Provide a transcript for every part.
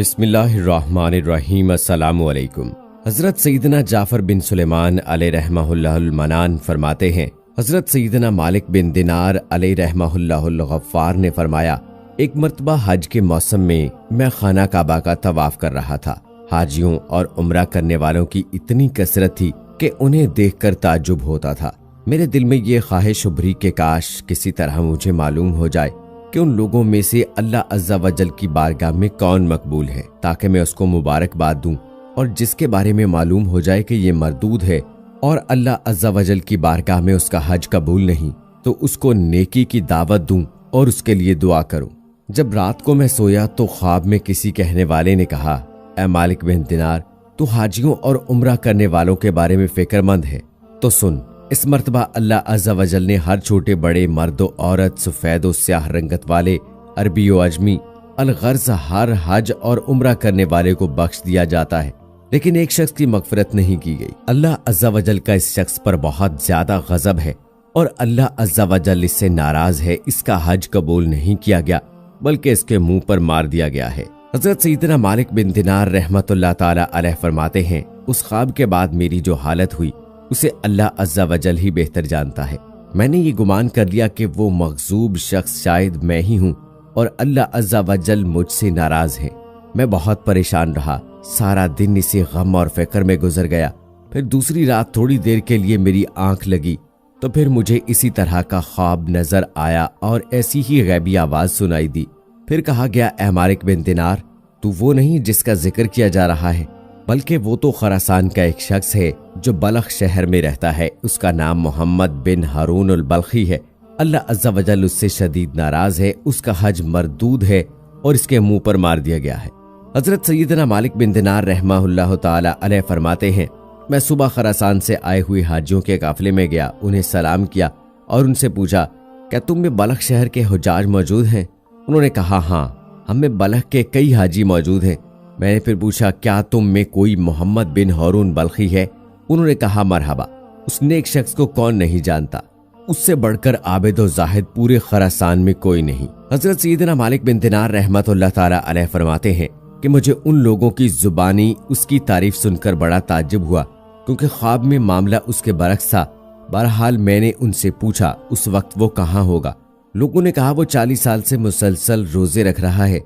بسم اللہ الرحمن الرحیم۔ السلام علیکم۔ حضرت سیدنا جعفر بن سلیمان علیہ رحمہ اللہ المنان فرماتے ہیں، حضرت سیدنا مالک بن دینار علیہ رحمہ اللہ الغفار نے فرمایا، ایک مرتبہ حج کے موسم میں خانہ کعبہ کا طواف کر رہا تھا۔ حاجیوں اور عمرہ کرنے والوں کی اتنی کثرت تھی کہ انہیں دیکھ کر تعجب ہوتا تھا۔ میرے دل میں یہ خواہش ابھری کہ کاش کسی طرح مجھے معلوم ہو جائے کہ ان لوگوں میں سے اللہ عز و جل کی بارگاہ میں کون مقبول ہے، تاکہ میں اس کو مبارکباد دوں، اور جس کے بارے میں معلوم ہو جائے کہ یہ مردود ہے اور اللہ عز و جل کی بارگاہ میں اس کا حج قبول نہیں، تو اس کو نیکی کی دعوت دوں اور اس کے لیے دعا کروں۔ جب رات کو میں سویا تو خواب میں کسی کہنے والے نے کہا، اے مالک بن دینار، تو حاجیوں اور عمرہ کرنے والوں کے بارے میں فکر مند ہے تو سن، اس مرتبہ اللہ عز و جل نے ہر چھوٹے بڑے مرد و عورت، سفید و سیاہ رنگت والے، عربی و عجمی، الغرض ہر حج اور عمرہ کرنے والے کو بخش دیا جاتا ہے، لیکن ایک شخص کی مغفرت نہیں کی گئی۔ اللہ عز و جل کا اس شخص پر بہت زیادہ غضب ہے اور اللہ عز و جل اس سے ناراض ہے، اس کا حج قبول نہیں کیا گیا بلکہ اس کے منہ پر مار دیا گیا ہے۔ حضرت سیدنا مالک بن دینار رحمت اللہ تعالی علیہ فرماتے ہیں، اس خواب کے بعد میری جو حالت ہوئی اسے اللہ عز و جل ہی بہتر جانتا ہے۔ میں نے یہ گمان کر لیا کہ وہ مغضوب شخص شاید میں ہی ہوں اور اللہ عز و جل مجھ سے ناراض ہے۔ میں بہت پریشان رہا، سارا دن اسی غم اور فکر میں گزر گیا۔ پھر دوسری رات تھوڑی دیر کے لیے میری آنکھ لگی تو پھر مجھے اسی طرح کا خواب نظر آیا اور ایسی ہی غیبی آواز سنائی دی۔ پھر کہا گیا، اے مالک بن دینار، تو وہ نہیں جس کا ذکر کیا جا رہا ہے، بلکہ وہ تو خراسان کا ایک شخص ہے جو بلخ شہر میں رہتا ہے، اس کا نام محمد بن ہارون البلخی ہے۔ اللہ عز و جل اس سے شدید ناراض ہے، اس کا حج مردود ہے اور اس کے منہ پر مار دیا گیا ہے۔ حضرت سیدنا مالک بن دینار رحمہ اللہ تعالی علیہ فرماتے ہیں، میں صبح خراسان سے آئے ہوئے حاجیوں کے قافلے میں گیا، انہیں سلام کیا اور ان سے پوچھا، کیا تم میں بلخ شہر کے حجاج موجود ہیں؟ انہوں نے کہا، ہاں، ہم میں بلخ کے کئی حاجی موجود ہیں۔ میں نے پھر پوچھا، کیا تم میں کوئی محمد بن ہارون بلخی ہے؟ انہوں نے کہا، مرحبا، اس نیک شخص کو کون نہیں جانتا، اس سے بڑھ کر عابد و زاہد پورے خراسان میں کوئی نہیں۔ حضرت سیدنا مالک بن دینار رحمت اللہ تعالی علیہ فرماتے ہیں کہ مجھے ان لوگوں کی زبانی اس کی تعریف سن کر بڑا تعجب ہوا، کیونکہ خواب میں معاملہ اس کے برعکس تھا۔ بہرحال میں نے ان سے پوچھا اس وقت وہ کہاں ہوگا؟ لوگوں نے کہا وہ 40 سال سے مسلسل روزے رکھ رہا ہے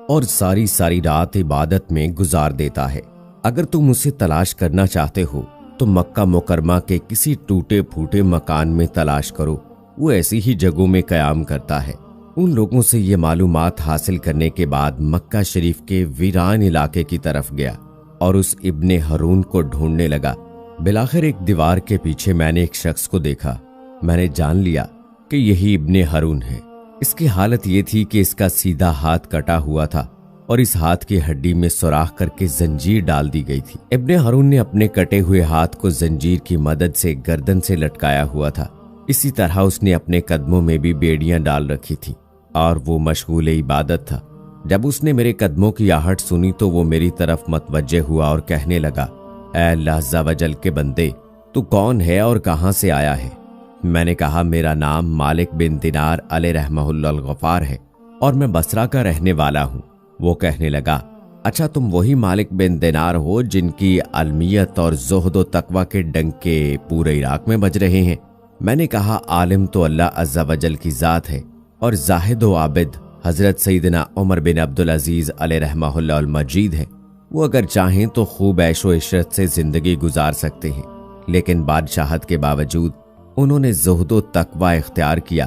اور ساری رات عبادت میں گزار دیتا ہے۔ اگر تم اسے تلاش کرنا چاہتے ہو تو مکہ مکرمہ کے کسی ٹوٹے پھوٹے مکان میں تلاش کرو، وہ ایسی ہی جگہوں میں قیام کرتا ہے۔ ان لوگوں سے یہ معلومات حاصل کرنے کے بعد مکہ شریف کے ویران علاقے کی طرف گیا اور اس ابن ہارون کو ڈھونڈنے لگا۔ بالآخر ایک دیوار کے پیچھے میں نے ایک شخص کو دیکھا۔ میں نے جان لیا کہ یہی ابن ہارون ہے۔ اس کی حالت یہ تھی کہ اس کا سیدھا ہاتھ کٹا ہوا تھا اور اس ہاتھ کی ہڈی میں سوراخ کر کے زنجیر ڈال دی گئی تھی۔ ابن ہارون نے اپنے کٹے ہوئے ہاتھ کو زنجیر کی مدد سے گردن سے لٹکایا ہوا تھا۔ اسی طرح اس نے اپنے قدموں میں بھی بیڑیاں ڈال رکھی تھی اور وہ مشغول عبادت تھا۔ جب اس نے میرے قدموں کی آہٹ سنی تو وہ میری طرف متوجہ ہوا اور کہنے لگا، اے اللہ عز و جل کے بندے، تو کون ہے اور کہاں سے آیا ہے؟ میں نے کہا، میرا نام مالک بن دینار علیہ رحمہ اللہ الغفار ہے اور میں بصرہ کا رہنے والا ہوں۔ وہ کہنے لگا، اچھا تم وہی مالک بن دینار ہو جن کی علمیت اور زہد و تقوی کے ڈنکے پورے عراق میں بج رہے ہیں؟ میں نے کہا، عالم تو اللہ عز و جل کی ذات ہے اور زاہد و عابد حضرت سیدنا عمر بن عبدالعزیز علیہ رحمہ اللہ المجید ہے۔ وہ اگر چاہیں تو خوب عیش و عشرت سے زندگی گزار سکتے ہیں، لیکن بادشاہت کے باوجود انہوں نے زہد و تقوی اختیار کیا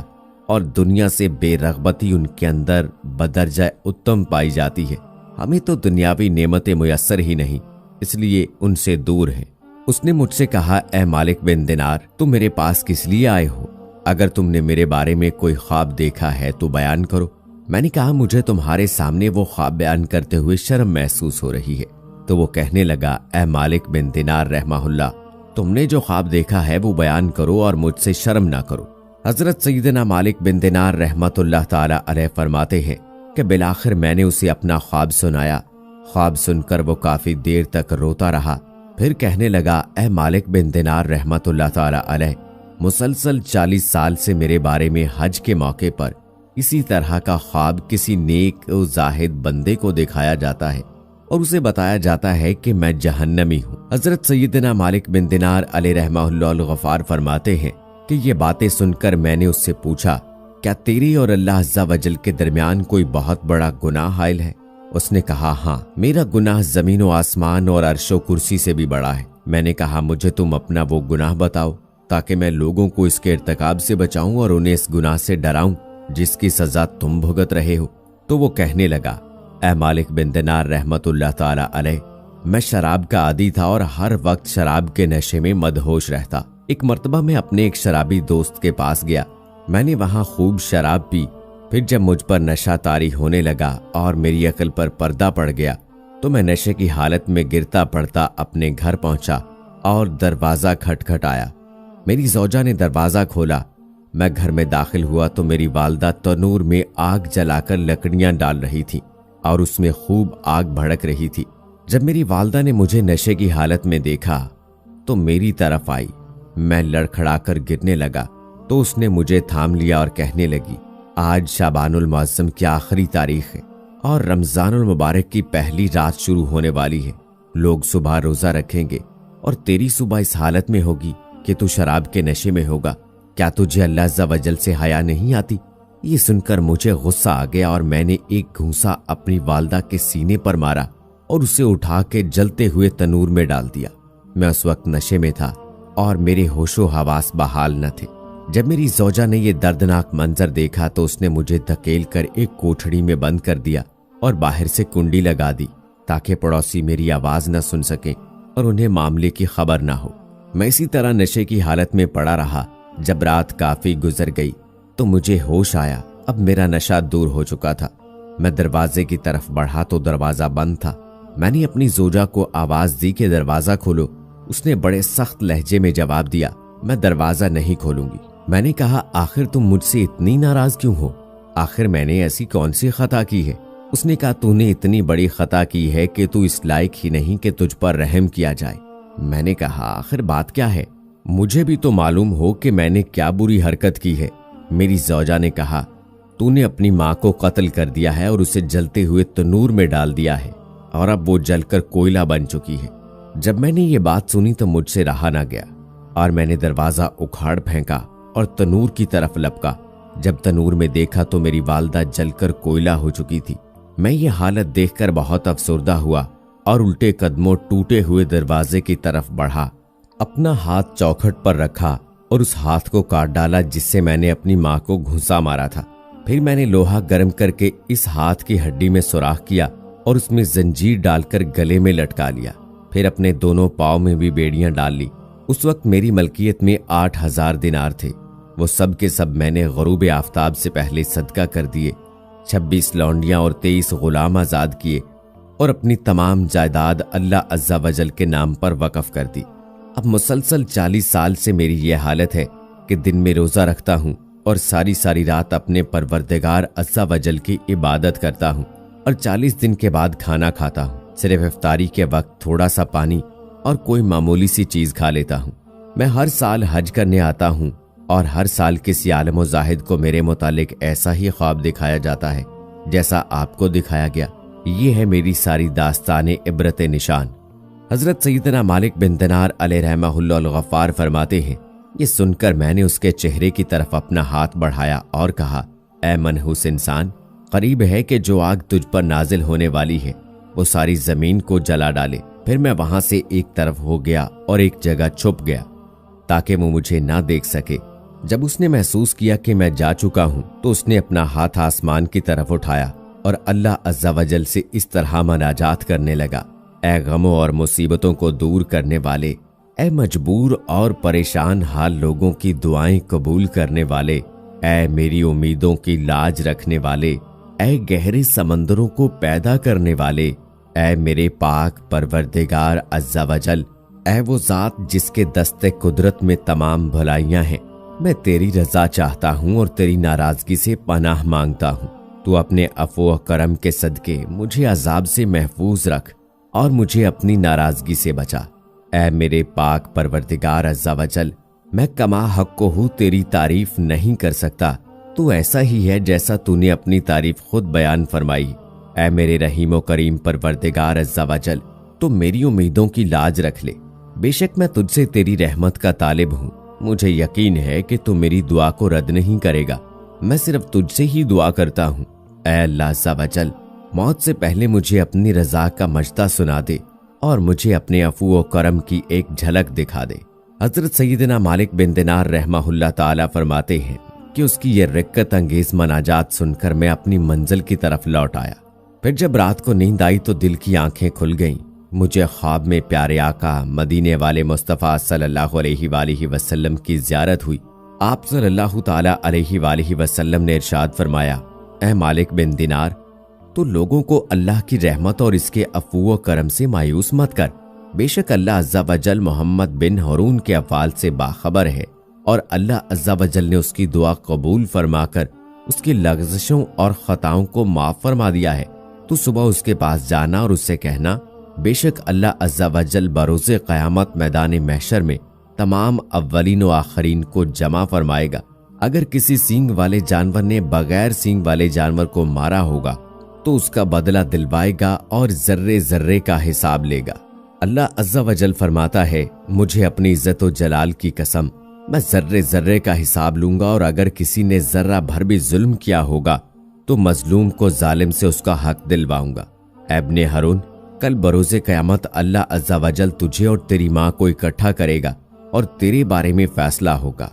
اور دنیا سے بے رغبتی ان کے اندر بدرجہ اتم پائی جاتی ہے۔ ہمیں تو دنیاوی نعمتیں میسر ہی نہیں، اس لیے ان سے دور ہیں۔ اس نے مجھ سے کہا، اے مالک بن دینار، تم میرے پاس کس لیے آئے ہو؟ اگر تم نے میرے بارے میں کوئی خواب دیکھا ہے تو بیان کرو۔ میں نے کہا، مجھے تمہارے سامنے وہ خواب بیان کرتے ہوئے شرم محسوس ہو رہی ہے۔ تو وہ کہنے لگا، اے مالک بن دینار رحمہ اللہ، تم نے جو خواب دیکھا ہے وہ بیان کرو اور مجھ سے شرم نہ کرو۔ حضرت سیدنا مالک بن دینار رحمت اللہ تعالی علیہ فرماتے ہیں کہ بالآخر میں نے اسے اپنا خواب سنایا۔ خواب سن کر وہ کافی دیر تک روتا رہا، پھر کہنے لگا، اے مالک بن دینار رحمت اللہ تعالی علیہ، مسلسل 40 سال سے میرے بارے میں حج کے موقع پر اسی طرح کا خواب کسی نیک و زاہد بندے کو دکھایا جاتا ہے۔ اور اسے بتایا جاتا ہے کہ میں جہنمی ہوں۔ حضرت سیدنا مالک بن دینار علیہ رحمہ اللہ الغفار فرماتے ہیں کہ یہ باتیں سن کر میں نے اس سے پوچھا، کیا تیری اور اللہ عز و جل کے درمیان کوئی بہت بڑا گناہ حائل ہے؟ اس نے کہا، ہاں، میرا گناہ زمین و آسمان اور عرش و کرسی سے بھی بڑا ہے۔ میں نے کہا، مجھے تم اپنا وہ گناہ بتاؤ تاکہ میں لوگوں کو اس کے ارتکاب سے بچاؤں اور انہیں اس گناہ سے ڈراؤں جس کی سزا تم بھگت رہے ہو۔ تو وہ کہنے لگا، اے مالک بن دینار رحمت اللہ تعالی علیہ، میں شراب کا عادی تھا اور ہر وقت شراب کے نشے میں مدہوش رہتا۔ ایک مرتبہ میں اپنے ایک شرابی دوست کے پاس گیا، میں نے وہاں خوب شراب پی۔ پھر جب مجھ پر نشہ طاری ہونے لگا اور میری عقل پر پردہ پڑ گیا تو میں نشے کی حالت میں گرتا پڑتا اپنے گھر پہنچا اور دروازہ کھٹکھٹایا۔ میری زوجہ نے دروازہ کھولا۔ میں گھر میں داخل ہوا تو میری والدہ تنور میں آگ جلا کر لکڑیاں ڈال رہی تھی اور اس میں خوب آگ بھڑک رہی تھی۔ جب میری والدہ نے مجھے نشے کی حالت میں دیکھا تو میری طرف آئی۔ میں لڑکھڑا کر گرنے لگا تو اس نے مجھے تھام لیا اور کہنے لگی، آج شعبان المعظم کی آخری تاریخ ہے اور رمضان المبارک کی پہلی رات شروع ہونے والی ہے۔ لوگ صبح روزہ رکھیں گے اور تیری صبح اس حالت میں ہوگی کہ تو شراب کے نشے میں ہوگا۔ کیا تجھے اللہ عز و جل سے حیا نہیں آتی؟ یہ سن کر مجھے غصہ آ گیا اور میں نے ایک گھونسا اپنی والدہ کے سینے پر مارا اور اسے اٹھا کے جلتے ہوئے تنور میں ڈال دیا۔ میں اس وقت نشے میں تھا اور میرے ہوش و حواس بحال نہ تھے۔ جب میری زوجہ نے یہ دردناک منظر دیکھا تو اس نے مجھے دھکیل کر ایک کوٹھڑی میں بند کر دیا اور باہر سے کنڈی لگا دی تاکہ پڑوسی میری آواز نہ سن سکیں اور انہیں معاملے کی خبر نہ ہو۔ میں اسی طرح نشے کی حالت میں پڑا رہا۔ جب رات کافی گزر گئی تو مجھے ہوش آیا۔ اب میرا نشہ دور ہو چکا تھا۔ میں دروازے کی طرف بڑھا تو دروازہ بند تھا۔ میں نے اپنی زوجہ کو آواز دی کہ دروازہ کھولو۔ اس نے بڑے سخت لہجے میں جواب دیا، میں دروازہ نہیں کھولوں گی۔ میں نے کہا، آخر تم مجھ سے اتنی ناراض کیوں ہو؟ آخر میں نے ایسی کون سی خطا کی ہے؟ اس نے کہا، تو نے اتنی بڑی خطا کی ہے کہ تو اس لائق ہی نہیں کہ تجھ پر رحم کیا جائے۔ میں نے کہا، آخر بات کیا ہے؟ مجھے بھی تو معلوم ہو کہ میں نے کیا بری حرکت کی ہے۔ میری زوجہ نے کہا، تو نے اپنی ماں کو قتل کر دیا ہے اور اسے جلتے ہوئے تنور میں ڈال دیا ہے اور اب وہ جل کر کوئلہ بن چکی ہے۔ جب میں نے یہ بات سنی تو مجھ سے رہا نہ گیا اور میں نے دروازہ اکھاڑ پھینکا اور تنور کی طرف لپکا۔ جب تنور میں دیکھا تو میری والدہ جل کر کوئلہ ہو چکی تھی۔ میں یہ حالت دیکھ کر بہت افسردہ ہوا اور الٹے قدموں ٹوٹے ہوئے دروازے کی طرف بڑھا۔ اپنا ہاتھ چوکھٹ پر رکھا اور اس ہاتھ کو کاٹ ڈالا جس سے میں نے اپنی ماں کو گھونسا مارا تھا۔ پھر میں نے لوہا گرم کر کے اس ہاتھ کی ہڈی میں سوراخ کیا اور اس میں زنجیر ڈال کر گلے میں لٹکا لیا۔ پھر اپنے دونوں پاؤں میں بھی بیڑیاں ڈال لی۔ اس وقت میری ملکیت میں 8,000 دینار تھے۔ وہ سب کے سب میں نے غروب آفتاب سے پہلے صدقہ کر دیے۔ 26 لونڈیاں اور 23 غلام آزاد کیے اور اپنی تمام جائیداد اللہ عز و جل کے نام پر وقف کر دی۔ اب مسلسل 40 سال سے میری یہ حالت ہے کہ دن میں روزہ رکھتا ہوں اور ساری ساری رات اپنے پروردگار عز و جل کی عبادت کرتا ہوں اور 40 دن کے بعد کھانا کھاتا ہوں۔ صرف افطاری کے وقت تھوڑا سا پانی اور کوئی معمولی سی چیز کھا لیتا ہوں۔ میں ہر سال حج کرنے آتا ہوں اور ہر سال کسی عالم و زاہد کو میرے متعلق ایسا ہی خواب دکھایا جاتا ہے جیسا آپ کو دکھایا گیا۔ یہ ہے میری ساری داستان عبرت نشان۔ حضرت سیدنا مالک بن دینار علیہ رحمہ اللہ الغفار فرماتے ہیں، یہ سن کر میں نے اس کے چہرے کی طرف اپنا ہاتھ بڑھایا اور کہا، اے منحوس انسان، قریب ہے کہ جو آگ تجھ پر نازل ہونے والی ہے وہ ساری زمین کو جلا ڈالے۔ پھر میں وہاں سے ایک طرف ہو گیا اور ایک جگہ چھپ گیا تاکہ وہ مجھے نہ دیکھ سکے۔ جب اس نے محسوس کیا کہ میں جا چکا ہوں تو اس نے اپنا ہاتھ آسمان کی طرف اٹھایا اور اللہ عز و جل سے اس طرح مناجات کرنے لگا، اے غموں اور مصیبتوں کو دور کرنے والے، اے مجبور اور پریشان حال لوگوں کی دعائیں قبول کرنے والے، اے میری امیدوں کی لاج رکھنے والے، اے گہرے سمندروں کو پیدا کرنے والے، اے میرے پاک پروردگار عز و جل، اے وہ ذات جس کے دست قدرت میں تمام بھلائیاں ہیں، میں تیری رضا چاہتا ہوں اور تیری ناراضگی سے پناہ مانگتا ہوں۔ تو اپنے عفو و کرم کے صدقے مجھے عذاب سے محفوظ رکھ اور مجھے اپنی ناراضگی سے بچا۔ اے میرے پاک پروردگار عز و جل، میں کما حق کو ہوں تیری تعریف نہیں کر سکتا، تو ایسا ہی ہے جیسا تو نے اپنی تعریف خود بیان فرمائی۔ اے میرے رحیم و کریم پروردگار عز و جل، تو میری امیدوں کی لاج رکھ لے۔ بے شک میں تجھ سے تیری رحمت کا طالب ہوں، مجھے یقین ہے کہ تو میری دعا کو رد نہیں کرے گا، میں صرف تجھ سے ہی دعا کرتا ہوں۔ اے اللہ عز و جل، موت سے پہلے مجھے اپنی رضا کا مجدہ سنا دے اور مجھے اپنے عفو و کرم کی ایک جھلک دکھا دے۔ حضرت سیدنا مالک بن دینار رحمہ اللہ تعالی فرماتے ہیں کہ اس کی یہ رقت انگیز مناجات سن کر میں اپنی منزل کی طرف لوٹ آیا۔ پھر جب رات کو نیند آئی تو دل کی آنکھیں کھل گئیں۔ مجھے خواب میں پیارے آقا مدینے والے مصطفیٰ صلی اللہ علیہ وآلہ وسلم کی زیارت ہوئی۔ آپ صلی اللہ تعالی علیہ وآلہ وسلم نے ارشاد فرمایا، اے مالک بن دینار، تو لوگوں کو اللہ کی رحمت اور اس کے عفو و کرم سے مایوس مت کر، بے شک اللہ عز و جل محمد بن ہارون کے افعال سے باخبر ہے، اور اللہ عز و جل نے اس کی دعا قبول فرما کر اس کی لغزشوں اور خطاؤں کو معاف فرما دیا ہے۔ تو صبح اس کے پاس جانا اور اس سے کہنا، بے شک اللہ عز و جل بروز قیامت میدان محشر میں تمام اولین و آخرین کو جمع فرمائے گا۔ اگر کسی سینگ والے جانور نے بغیر سینگ والے جانور کو مارا ہوگا تو اس کا بدلہ دلوائے گا اور ذرے ذرے کا حساب لے گا۔ اللہ عز و جل فرماتا ہے، مجھے اپنی عزت و جلال کی قسم، میں ذرے ذرے کا حساب لوں گا، اور اگر کسی نے ذرہ بھر بھی ظلم کیا ہوگا تو مظلوم کو ظالم سے اس کا حق دلواؤں گا۔ اے ابن ہارون، کل بروز قیامت اللہ عز و جل تجھے اور تیری ماں کو اکٹھا کرے گا اور تیرے بارے میں فیصلہ ہوگا۔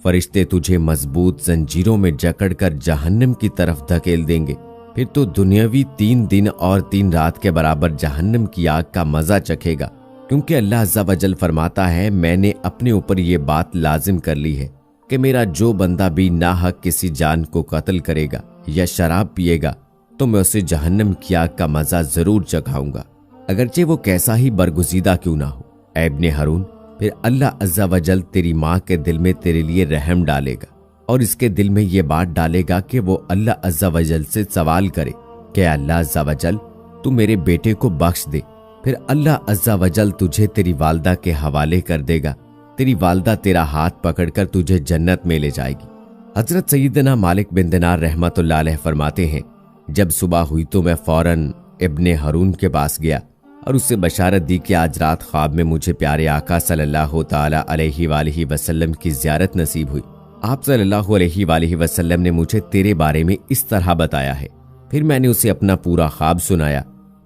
فرشتے تجھے مضبوط زنجیروں میں جکڑ کر جہنم کی طرف دھکیل دیں گے، پھر تو دنیاوی 3 دن اور 3 رات کے برابر جہنم کی آگ کا مزہ چکھے گا، کیونکہ اللہ عز و جل فرماتا ہے، میں نے اپنے اوپر یہ بات لازم کر لی ہے کہ میرا جو بندہ بھی ناحق کسی جان کو قتل کرے گا یا شراب پیے گا تو میں اسے جہنم کی آگ کا مزہ ضرور چکھاؤں گا، اگرچہ وہ کیسا ہی برگزیدہ کیوں نہ ہو۔ اے ابن ہارون، پھر اللہ عز و جل تیری ماں کے دل میں تیرے لیے رحم ڈالے گا اور اس کے دل میں یہ بات ڈالے گا کہ وہ اللہ عز و جل سے سوال کرے کہ اللہ عز و جل تو میرے بیٹے کو بخش دے۔ پھر اللہ عز و جل تجھے تیری والدہ کے حوالے کر دے گا، تیری والدہ تیرا ہاتھ پکڑ کر تجھے جنت میں لے جائے گی۔ حضرت سیدنا مالک بن دینار رحمۃ اللہ علیہ فرماتے ہیں، جب صبح ہوئی تو میں فوراً ابن ہارون کے پاس گیا اور اس سے بشارت دی کہ آج رات خواب میں مجھے پیارے آقا صلی اللہ تعالی علیہ وآلہ وسلم کی زیارت نصیب ہوئی۔ آپ صلی اللہ علیہ وآلہ وسلم نے مجھے تیرے بارے میں اس طرح بتایا ہے۔ پھر میں نے اسے اپنا پورا خواب سنایا۔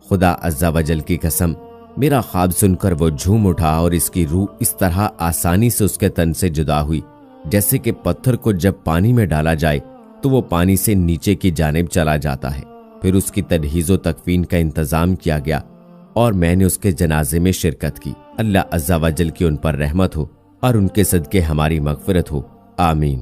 خدا عز و جل کی قسم، میرا خواب سن کر وہ جھوم اٹھا اور اس کی روح اس طرح آسانی سے اس کے تن سے جدا ہوئی جیسے کہ پتھر کو جب پانی میں ڈالا جائے تو وہ پانی سے نیچے کی جانب چلا جاتا ہے۔ پھر اس کی تجہیز و تکفین کا انتظام کیا گیا اور میں نے اس کے جنازے میں شرکت کی۔ اللہ عز و جل کی ان پر رحمت ہو اور ان کے صدقے ہماری مغفرت ہو، آمین۔